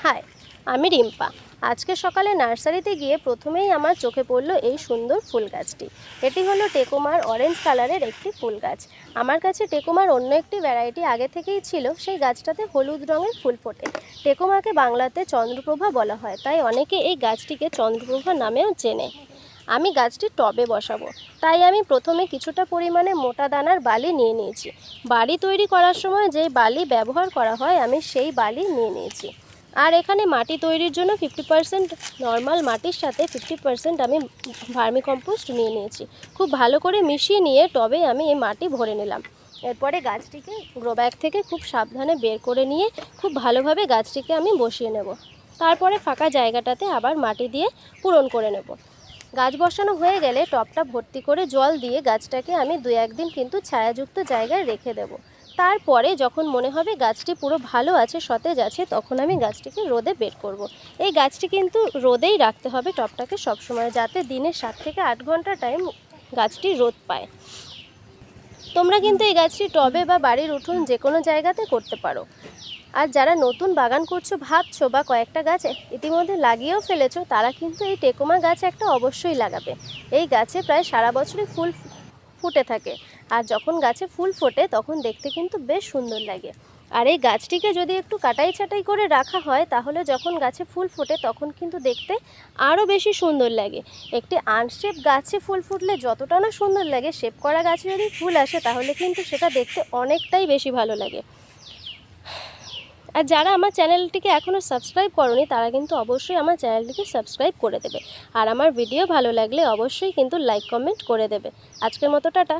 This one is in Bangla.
হাই, আমি রিম্পা। আজকে সকালে নার্সারিতে গিয়ে প্রথমেই আমার চোখে পড়ল এই সুন্দর ফুল গাছটি। এটি হলো টেকোমার অরেঞ্জ কালারের একটি ফুল গাছ। আমার কাছে টেকোমার অন্য একটি ভ্যারাইটি আগে থেকেই ছিল, সেই গাছটাতে হলুদ রঙের ফুল ফোটে। টেকোমাকে বাংলাতে চন্দ্রপ্রভা বলা হয়, তাই অনেকে এই গাছটিকে চন্দ্রপ্রভা নামেও চেনে। আমি গাছটি টবে বসাবো, তাই আমি প্রথমে কিছুটা পরিমাণে মোটা দানার বালি নিয়ে নিয়েছি। বাড়ি তৈরি করার সময় যে বালি ব্যবহার করা হয় আমি সেই বালি নিয়ে নিয়েছি। আর এখানে মাটি তৈরির জন্য 50% নর্মাল মাটির সাথে 50% আমি ভার্মি কম্পোস্ট নিয়ে নিয়েছি। খুব ভালো করে মিশিয়ে নিয়ে টবে আমি এই মাটি ভরে নিলাম। এরপরে গাছটিকে গ্রো ব্যাগ থেকে খুব সাবধানে বের করে নিয়ে খুব ভালোভাবে গাছটিকে আমি বসিয়ে নেব। তারপরে ফাঁকা জায়গাটাতে আবার মাটি দিয়ে পূরণ করে নেব। গাছ বসানো হয়ে গেলে টবটা ভর্তি করে জল দিয়ে গাছটাকে আমি 2-1 দিন কিন্তু ছায়াযুক্ত জায়গায় রেখে দেব। তারপরে যখন মনে হবে গাছটি পুরো ভালো আছে, সতেজ আছে, তখন আমি গাছটিকে রোদে বের করব। এই গাছটি কিন্তু রোদেই রাখতে হবে টবটাকে সবসময়, যাতে দিনে 7 থেকে 8 ঘন্টা টাইম গাছটি রোদ পায়। তোমরা কিন্তু এই গাছটি টবে বা বাড়ির উঠোন যে কোনো জায়গাতে করতে পারো। আর যারা নতুন বাগান করছো ভাবছো বা কয়েকটা গাছ ইতিমধ্যে লাগিয়েও ফেলেছো, তারা কিন্তু এই টেকোমা গাছ একটা অবশ্যই লাগাবে। এই গাছে প্রায় সারা বছরই ফুল ফুটে থাকে, আর যখন গাছে ফুল ফোটে তখন দেখতে কিন্তু বেশ সুন্দর লাগে। আর এই গাছটিকে যদি একটু কাটাই ছাটাই করে রাখা হয়, তাহলে যখন গাছে ফুল ফোটে তখন কিন্তু দেখতে আরও বেশি সুন্দর লাগে। একটি আনশেপ গাছে ফুল ফুটলে যতটা না সুন্দর লাগে, শেপ করা গাছে যদি ফুল আসে তাহলে কিন্তু সেটা দেখতে অনেকটাই বেশি ভালো লাগে। আর যারা আমার চ্যানেলটিকে এখনও সাবস্ক্রাইব করনি, তারা কিন্তু অবশ্যই আমার চ্যানেলটিকে সাবস্ক্রাইব করে দেবে। আর আমার ভিডিও ভালো লাগলে অবশ্যই কিন্তু লাইক কমেন্ট করে দেবে। আজকের মতো টাটা।